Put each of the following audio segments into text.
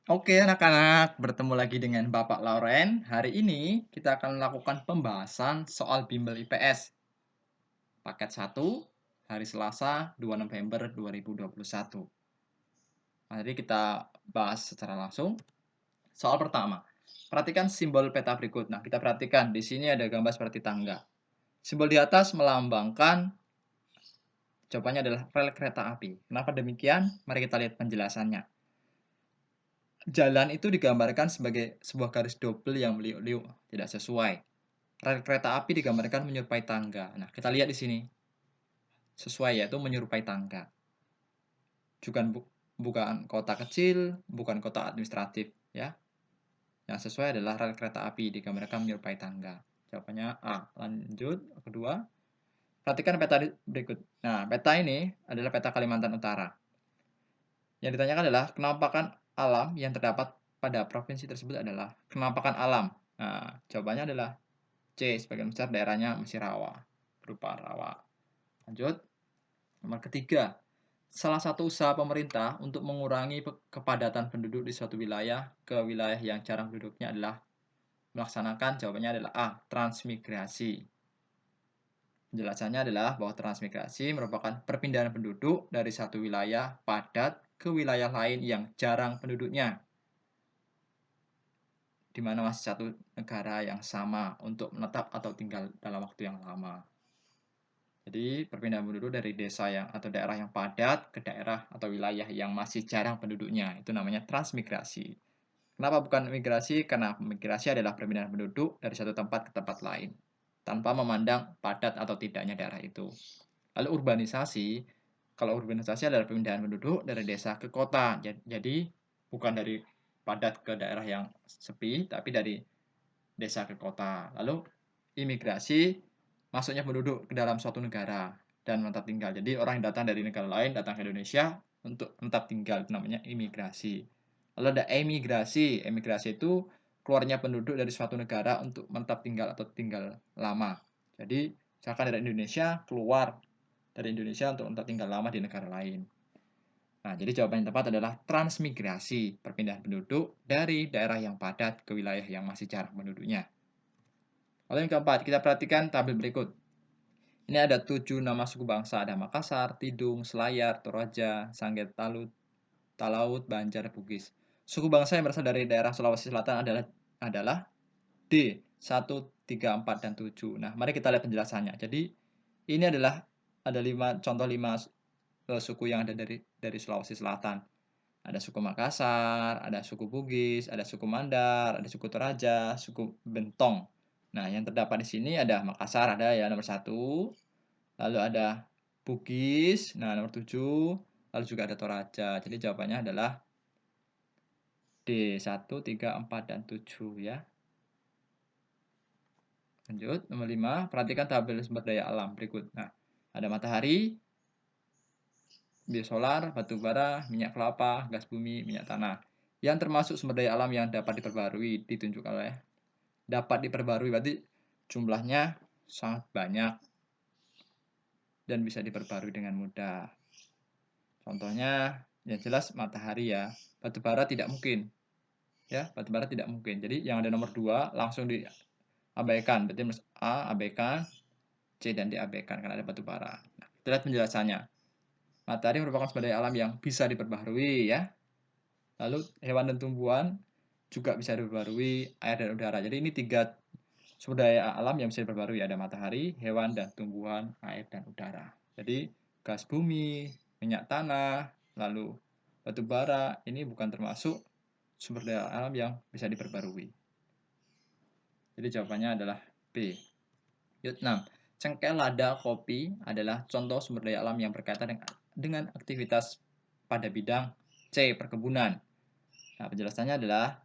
Oke anak-anak, bertemu lagi dengan Bapak Lauren. Hari ini kita akan melakukan pembahasan soal bimbel IPS. Paket 1, hari Selasa 2 November 2021. Mari kita bahas secara langsung. Soal pertama, perhatikan simbol peta berikut. Nah, kita perhatikan di sini ada gambar seperti tangga. Simbol di atas melambangkan jawabannya adalah rel kereta api. Kenapa demikian? Mari kita lihat penjelasannya. Jalan itu digambarkan sebagai sebuah garis double yang meliuk-liuk, tidak sesuai. Rel kereta api digambarkan menyerupai tangga. Nah, kita lihat di sini. Sesuai yaitu menyerupai tangga. Bukan kota kecil, bukan kota administratif, ya. Yang sesuai adalah rel kereta api digambarkan menyerupai tangga. Jawabannya A. Lanjut, kedua. Perhatikan peta berikut. Nah, peta ini adalah peta Kalimantan Utara. Yang ditanyakan adalah kenampakan alam yang terdapat pada provinsi tersebut adalah kenampakan alam. Nah, jawabannya adalah C. Sebagian besar daerahnya masih rawa, berupa rawa. Lanjut. Nomor ketiga, salah satu usaha pemerintah untuk mengurangi kepadatan penduduk di suatu wilayah ke wilayah yang jarang penduduknya adalah melaksanakan, jawabannya adalah A. Transmigrasi. Penjelasannya adalah bahwa transmigrasi merupakan perpindahan penduduk dari satu wilayah padat ke wilayah lain yang jarang penduduknya, di mana masih satu negara yang sama untuk menetap atau tinggal dalam waktu yang lama. Jadi perpindahan penduduk dari desa atau daerah yang padat ke daerah atau wilayah yang masih jarang penduduknya, itu namanya transmigrasi. Kenapa bukan migrasi? Karena migrasi adalah perpindahan penduduk dari satu tempat ke tempat lain, tanpa memandang padat atau tidaknya daerah itu. Lalu urbanisasi, kalau urbanisasi adalah perpindahan penduduk dari desa ke kota. Jadi bukan dari padat ke daerah yang sepi, tapi dari desa ke kota. Lalu imigrasi, masuknya penduduk ke dalam suatu negara dan menetap tinggal. Jadi orang yang datang dari negara lain datang ke Indonesia untuk menetap tinggal, itu namanya imigrasi. Lalu ada emigrasi. Emigrasi itu keluarnya penduduk dari suatu negara untuk menetap tinggal atau tinggal lama. Jadi misalkan dari Indonesia keluar dari Indonesia untuk menetap tinggal lama di negara lain. Nah, jadi jawaban yang tepat adalah transmigrasi, perpindahan penduduk dari daerah yang padat ke wilayah yang masih jarang penduduknya. Lalu yang keempat, kita perhatikan tabel berikut. Ini ada 7 nama suku bangsa, ada Makassar, Tidung, Selayar, Toraja, Sangget, Talaut, Banjar, Bugis. Suku bangsa yang berasal dari daerah Sulawesi Selatan adalah D, 1, 3, 4, dan 7. Nah, mari kita lihat penjelasannya. Jadi, ini adalah ada contoh 5 suku yang ada dari Sulawesi Selatan. Ada suku Makassar, ada suku Bugis, ada suku Mandar, ada suku Toraja, suku Bentong. Nah, yang terdapat di sini ada Makassar, ada ya nomor 1. Lalu ada Bugis, nah nomor 7. Lalu juga ada Toraja. Jadi jawabannya adalah D, 1, 3, 4, dan 7 ya. Lanjut, nomor 5. Perhatikan tabel sumber daya alam berikut. Nah, ada matahari, biosolar, batu bara, minyak kelapa, gas bumi, minyak tanah. Yang termasuk sumber daya alam yang dapat diperbarui ditunjukkan oleh dapat diperbarui berarti jumlahnya sangat banyak dan bisa diperbarui dengan mudah. Contohnya yang jelas matahari ya. Batu bara tidak mungkin. Ya, batu bara tidak mungkin. Jadi yang ada nomor 2 langsung diabaikan. Berarti A abaikan, C dan D abaikan karena ada batu bara. Nah, kita lihat penjelasannya. Matahari merupakan sumber daya alam yang bisa diperbaharui ya. Lalu hewan dan tumbuhan juga bisa diperbarui, air dan udara. Jadi ini 3 sumber daya alam yang bisa diperbarui. Ada matahari, hewan dan tumbuhan, air dan udara. Jadi gas bumi, minyak tanah, lalu batu bara ini bukan termasuk sumber daya alam yang bisa diperbarui. Jadi jawabannya adalah B. Yud 6. Cengkeh, lada, kopi adalah contoh sumber daya alam yang berkaitan dengan aktivitas pada bidang C. Perkebunan. Nah, penjelasannya adalah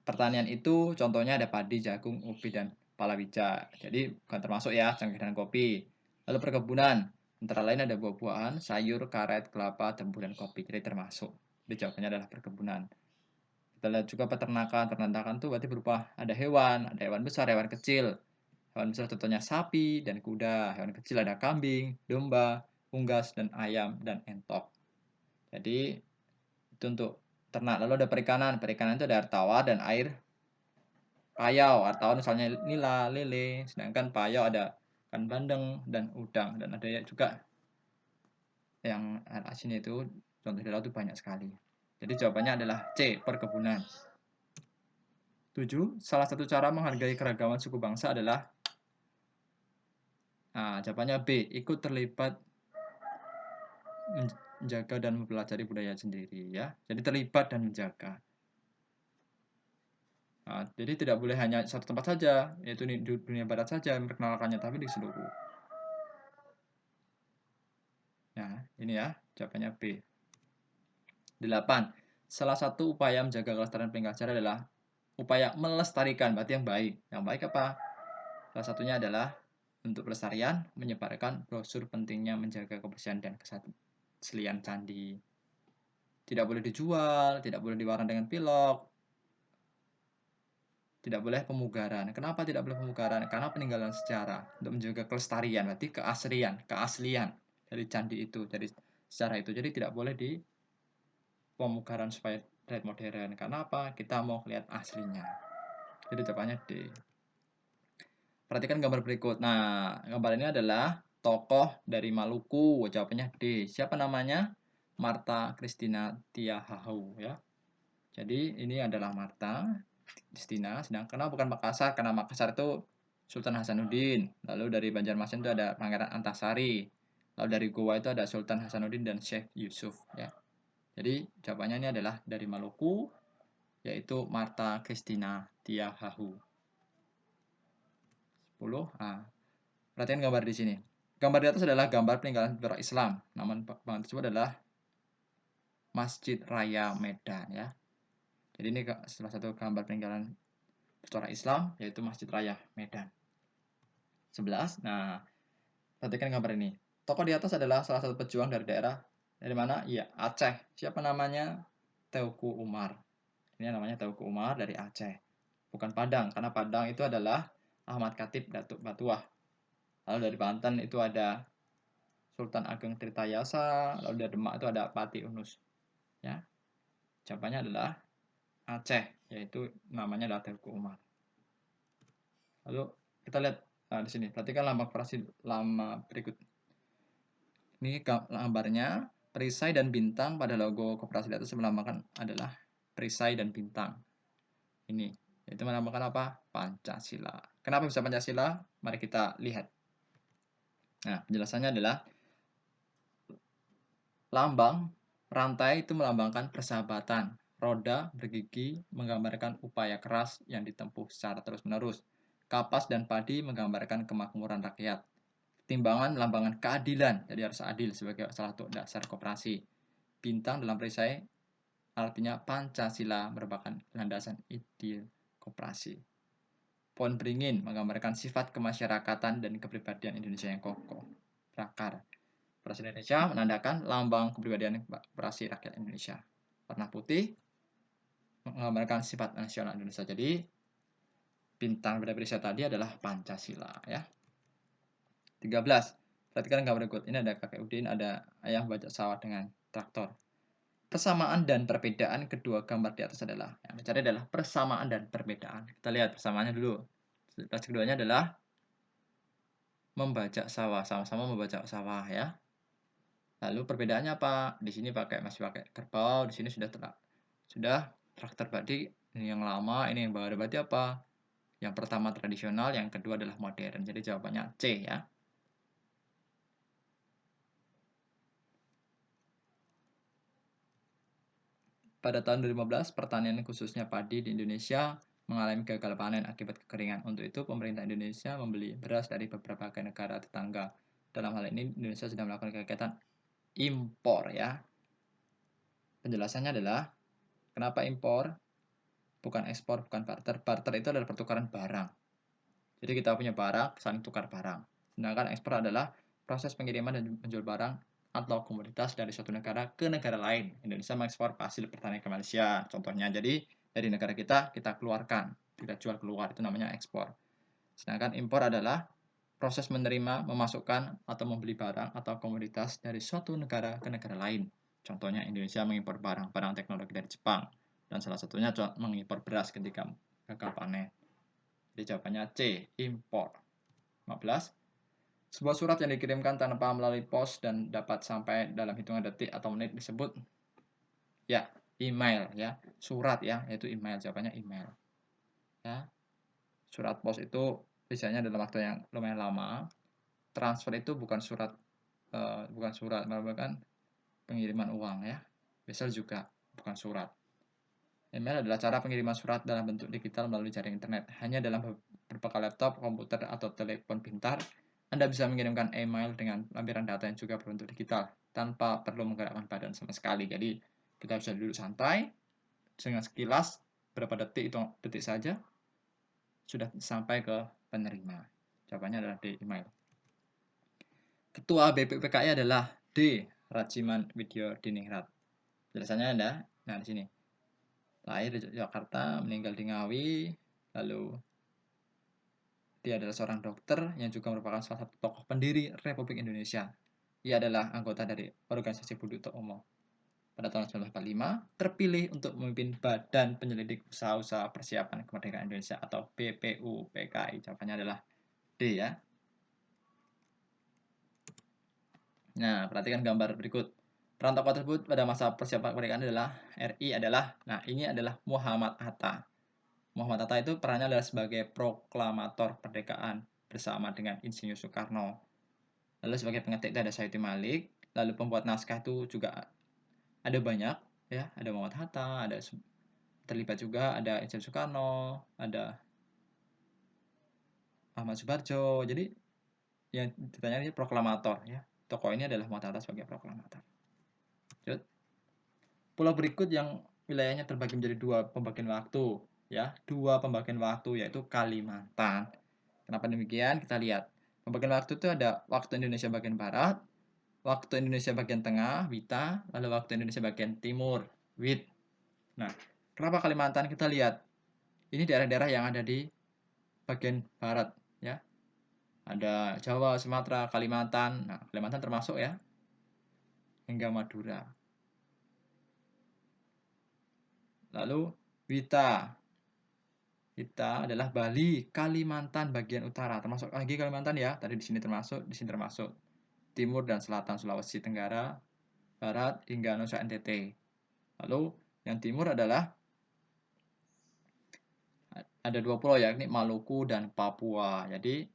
pertanian itu contohnya ada padi, jagung, ubi, dan palawija. Jadi bukan termasuk ya cengkeh dan kopi. Lalu perkebunan, antara lain ada buah-buahan, sayur, karet, kelapa, tebu, dan kopi. Jadi termasuk. Jadi jawabannya adalah perkebunan. Kita lihat juga peternakan. Peternakan itu berarti berupa ada hewan besar, hewan kecil. Hewan besar contohnya sapi dan kuda. Hewan kecil ada kambing, domba, unggas, dan ayam, dan entok. Jadi itu untuk ternak. Lalu ada perikanan. Perikanan itu ada air tawar dan air payau. Air tawar misalnya nila, lele. Sedangkan payau ada ikan bandeng dan udang. Dan ada juga yang air asin itu contoh di laut itu banyak sekali. Jadi jawabannya adalah C, perkebunan. 7. Salah satu cara menghargai keragaman suku bangsa adalah jawabannya B, ikut terlibat menjaga dan mempelajari budaya sendiri ya. Jadi terlibat dan menjaga. Jadi tidak boleh hanya satu tempat saja, yaitu di dunia barat saja memperkenalkannya, tapi di seluruh. Nah, ini ya, jawabannya B. 8. Salah satu upaya menjaga kelestarian peninggalan sejarah adalah upaya melestarikan, berarti yang baik. Yang baik apa? Salah satunya adalah untuk pelestarian, menyebarkan brosur pentingnya menjaga kebersihan dan keaslian candi. Tidak boleh dijual, tidak boleh diwarnai dengan pilok, tidak boleh pemugaran. Kenapa tidak boleh pemugaran? Karena peninggalan sejarah untuk menjaga kelestarian, berarti keaslian dari candi itu, dari sejarah itu. Jadi tidak boleh di pemugaran supaya terlihat modern. Karena apa? Kita mau lihat aslinya. Jadi jawabannya D. Perhatikan gambar berikut. Nah, gambar ini adalah tokoh dari Maluku. Jawabannya D. Siapa namanya? Martha Christina Tiahahu ya. Jadi ini adalah Martha Christina. Sedangkan kenapa bukan Makassar? Karena Makassar itu Sultan Hasanuddin. Lalu dari Banjarmasin itu ada Pangeran Antasari. Lalu dari Goa itu ada Sultan Hasanuddin dan Syekh Yusuf ya. Jadi jawabannya ini adalah dari Maluku, yaitu Martha Christina Tiahahu. 10. Perhatikan gambar di sini. Gambar di atas adalah gambar peninggalan sejarah Islam. Nama bangunan tersebut adalah Masjid Raya Medan ya. Jadi ini salah satu gambar peninggalan sejarah Islam, yaitu Masjid Raya Medan. 11. Nah, perhatikan gambar ini. Tokoh di atas adalah salah satu pejuang dari daerah dari mana? Ya, Aceh. Siapa namanya? Teuku Umar. Ini namanya Teuku Umar dari Aceh. Bukan Padang, karena Padang itu adalah Ahmad Khatib Datuk Batuah. Lalu dari Banten itu ada Sultan Ageng Tirtayasa, lalu dari Demak itu ada Pati Unus. Ya. Jawabannya adalah Aceh, yaitu namanya adalah Teuku Umar. Lalu kita lihat di sini, perhatikan lambang koperasi lama berikut. Ini gambarnya perisai dan bintang pada logo koperasi di atas melambangkan adalah perisai dan bintang. Ini, itu melambangkan apa? Pancasila. Kenapa bisa Pancasila? Mari kita lihat. Nah, penjelasannya adalah lambang rantai itu melambangkan persahabatan. Roda bergigi menggambarkan upaya keras yang ditempuh secara terus-menerus. Kapas dan padi menggambarkan kemakmuran rakyat. Timbangan melambangkan keadilan, jadi harus adil sebagai salah satu dasar koperasi. Bintang dalam perisai artinya Pancasila merupakan landasan ide koperasi. Pohon beringin menggambarkan sifat kemasyarakatan dan kepribadian Indonesia yang kokoh. Prakar. Koperasi Indonesia menandakan lambang kepribadian koperasi rakyat Indonesia. Warna putih menggambarkan sifat nasional Indonesia. Jadi bintang pada perisai tadi adalah Pancasila ya. 13. Perhatikan gambar berikut. Ini ada kakek Udin, ada ayah bajak sawah dengan traktor. Persamaan dan perbedaan kedua gambar di atas adalah, yang dicari adalah persamaan dan perbedaan. Kita lihat persamaannya dulu. Kelas keduanya adalah membajak sawah, sama-sama membajak sawah ya. Lalu perbedaannya apa? Di sini masih pakai kerbau, di sini sudah traktor berarti ini yang lama, ini yang baru, berarti apa? Yang pertama tradisional, yang kedua adalah modern. Jadi jawabannya C ya. Pada tahun 2015, pertanian khususnya padi di Indonesia mengalami gagal panen akibat kekeringan. Untuk itu, pemerintah Indonesia membeli beras dari beberapa negara tetangga. Dalam hal ini, Indonesia sedang melakukan kegiatan impor ya. Penjelasannya adalah, kenapa impor? Bukan ekspor, bukan barter. Barter itu adalah pertukaran barang. Jadi kita punya barang, saling tukar barang. Sedangkan ekspor adalah proses pengiriman dan menjual barang atau komoditas dari suatu negara ke negara lain. Indonesia mengekspor hasil pertanian ke Malaysia, contohnya. Jadi dari negara kita keluarkan, kita jual keluar, itu namanya ekspor. Sedangkan impor adalah proses menerima, memasukkan, atau membeli barang atau komoditas dari suatu negara ke negara lain. Contohnya Indonesia mengimpor barang-barang teknologi dari Jepang. Dan salah satunya mengimpor beras ketika gagal panen. Jadi jawabannya C, impor. 15. Sebuah surat yang dikirimkan tanpa melalui pos dan dapat sampai dalam hitungan detik atau menit disebut ya email ya. Surat ya, yaitu email. Jawabannya email. Ya. Surat pos itu biasanya dalam waktu yang lumayan lama. Transfer itu bukan surat merupakan pengiriman uang ya. Misal juga bukan surat. Email adalah cara pengiriman surat dalam bentuk digital melalui jaring internet. Hanya dalam berbekal laptop, komputer, atau telepon pintar, Anda bisa mengirimkan email dengan lampiran data yang juga berbentuk digital, tanpa perlu menggerakkan badan sama sekali. Jadi, kita bisa duduk santai, dengan sekilas, berapa detik, itu detik saja, sudah sampai ke penerima. Jawabannya adalah D, email. Ketua BPPKI adalah D, Rajiman Widyo Diningrat. Jelasannya ada, nah di sini. Lahir di Jakarta, meninggal di Ngawi, lalu dia adalah seorang dokter yang juga merupakan salah satu tokoh pendiri Republik Indonesia. Ia adalah anggota dari Organisasi Buruh Umum. Pada tahun 1945, terpilih untuk memimpin Badan Penyelidik Usaha-Usaha Persiapan Kemerdekaan Indonesia atau BPUPKI. Jawabannya adalah D ya. Nah, perhatikan gambar berikut. Peran tokoh tersebut pada masa persiapan kemerdekaan nah ini adalah Muhammad Hatta. Muhammad Hatta itu perannya adalah sebagai proklamator kemerdekaan bersama dengan Insinyur Soekarno. Lalu sebagai pengetik itu ada Sayuti Malik. Lalu pembuat naskah itu juga ada banyak, ya. Ada Muhammad Hatta, ada terlibat juga ada Insinyur Soekarno, ada Ahmad Subarjo. Jadi yang ditanya ini proklamator, ya. Tokoh ini adalah Muhammad Hatta sebagai proklamator. Lanjut. Pulau berikut yang wilayahnya terbagi menjadi dua pembagian waktu, ya, dua pembagian waktu yaitu Kalimantan. Kenapa demikian? Kita lihat. Pembagian waktu itu ada waktu Indonesia bagian barat, waktu Indonesia bagian tengah, WITA, lalu waktu Indonesia bagian timur, WIT. Nah, kenapa Kalimantan? Kita lihat. Ini daerah-daerah yang ada di bagian barat, ya. Ada Jawa, Sumatera, Kalimantan. Nah, Kalimantan termasuk ya, hingga Madura. Lalu WITA. WITA adalah Bali, Kalimantan bagian utara, termasuk lagi Kalimantan ya. Tadi di sini termasuk timur dan selatan Sulawesi Tenggara, barat hingga Nusa NTT. Lalu yang timur adalah ada dua pulau yakni Maluku dan Papua. Jadi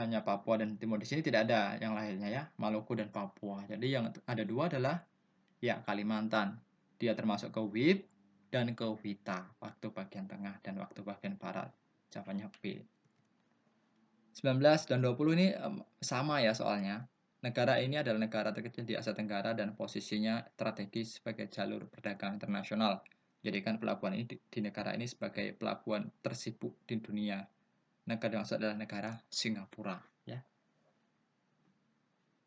hanya Papua dan timur di sini tidak ada yang lainnya ya, Maluku dan Papua. Jadi yang ada dua adalah ya Kalimantan. Dia termasuk ke WIP dan ke WITA, waktu bagian tengah dan waktu bagian barat. Jawabannya B. 19 dan 20 ini sama ya soalnya. Negara ini adalah negara terkecil di Asia Tenggara dan posisinya strategis sebagai jalur perdagangan internasional. Jadikan pelabuhan ini di negara ini sebagai pelabuhan tersibuk di dunia. Negara yang maksud adalah negara Singapura. Ya.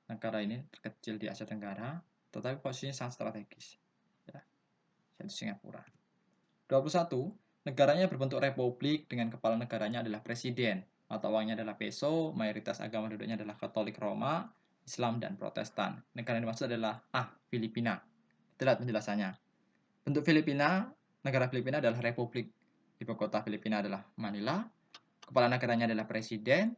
Negara ini terkecil di Asia Tenggara, tetapi posisinya sangat strategis. Ya. Yaitu Singapura. 21. Negaranya berbentuk republik dengan kepala negaranya adalah presiden. Mata uangnya adalah peso, mayoritas agama penduduknya adalah Katolik Roma, Islam, dan Protestan. Negara yang dimaksud adalah Filipina. Kita lihat penjelasannya. Bentuk Filipina, negara Filipina adalah republik. Ibu kota Filipina adalah Manila. Kepala negaranya adalah presiden.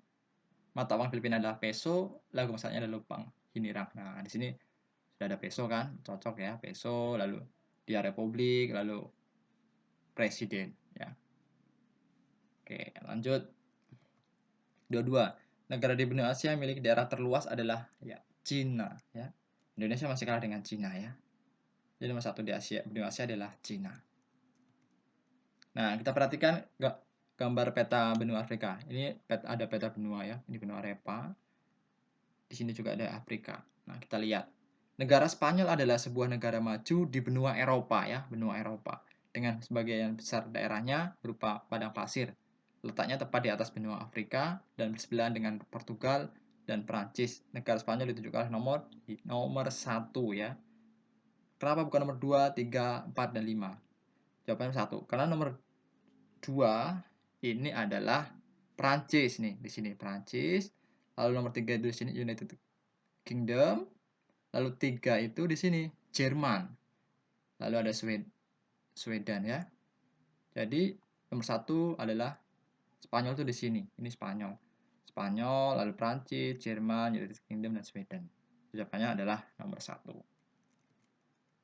Mata uang Filipina adalah peso. Lagu masaknya adalah lupang hinirang. Nah, di sini sudah ada peso kan? Cocok ya, peso. Lalu dia republik, lalu presiden. Ya. Oke, lanjut. 22. Negara di benua Asia yang memiliki daerah terluas adalah ya Cina. Ya. Indonesia masih kalah dengan Cina ya. Jadi nomor satu di Asia, benua Asia adalah Cina. Nah, kita perhatikan gambar peta benua Afrika. Ini ada peta benua ya. Ini benua Eropa. Di sini juga ada Afrika. Nah, kita lihat. Negara Spanyol adalah sebuah negara maju di benua Eropa ya, benua Eropa. Dengan sebagian besar daerahnya berupa padang pasir. Letaknya tepat di atas benua Afrika dan bersebelahan dengan Portugal dan Prancis. Negara Spanyol ditunjukkan nomor 1 ya. Kenapa bukan nomor 2, 3, 4, dan 5? Jawabannya 1. Karena nomor 2 ini adalah Prancis nih, di sini Prancis. Lalu nomor 3 itu di sini United Kingdom. Lalu 3 itu di sini Jerman, lalu ada Sweden ya. Jadi nomor 1 adalah Spanyol tuh di sini. Ini Spanyol. Spanyol, lalu Prancis, Jerman, United Kingdom, dan Sweden. Jawabannya adalah nomor 1.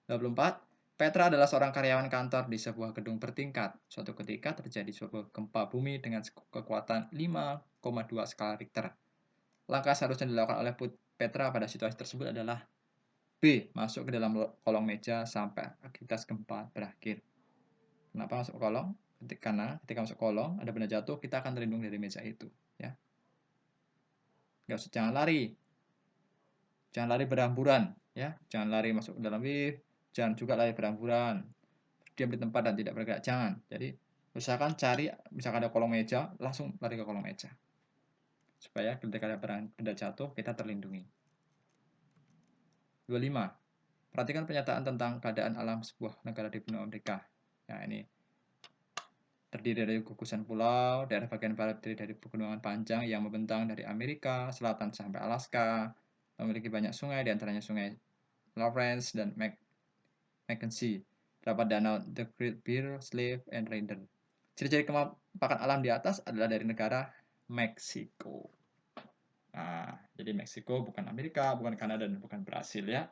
24. Petra adalah seorang karyawan kantor di sebuah gedung bertingkat. Suatu ketika terjadi sebuah gempa bumi dengan kekuatan 5,2 skala Richter. Langkah seharusnya dilakukan oleh Petra pada situasi tersebut adalah B. Masuk ke dalam kolong meja sampai aktivitas gempa berakhir. Kenapa masuk kolong? Karena ketika masuk kolong, ada benda jatuh, kita akan terlindung dari meja itu. Ya. Jangan lari. Jangan lari berhamburan. Ya. Jangan lari masuk ke dalam lift. Jangan juga lari berhamburan. Diam di tempat dan tidak bergerak. Jangan. Jadi, usahakan cari, misalkan ada kolong meja, langsung lari ke kolong meja. Supaya ketika ada benda jatuh, kita terlindungi. 25. Perhatikan pernyataan tentang keadaan alam sebuah negara di benua Amerika. Nah, ini terdiri dari gugusan pulau, daerah bagian barat terdiri dari pegunungan panjang yang membentang dari Amerika Selatan sampai Alaska, memiliki banyak sungai, diantaranya sungai Lawrence dan Mackenzie. Terdapat danau The Great Bear, Slave, and Raider. Ciri-ciri kemapakan alam di atas adalah dari negara Meksiko. Nah, jadi Meksiko bukan Amerika, bukan Kanada, dan bukan Brasil ya.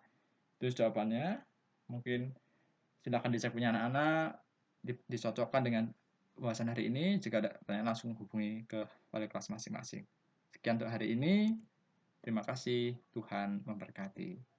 Itu jawabannya. Mungkin silakan dicek punya anak-anak, disocokkan dengan bahasan hari ini. Jika ada pertanyaan langsung hubungi ke wali kelas masing-masing. Sekian untuk hari ini. Terima kasih. Tuhan memberkati.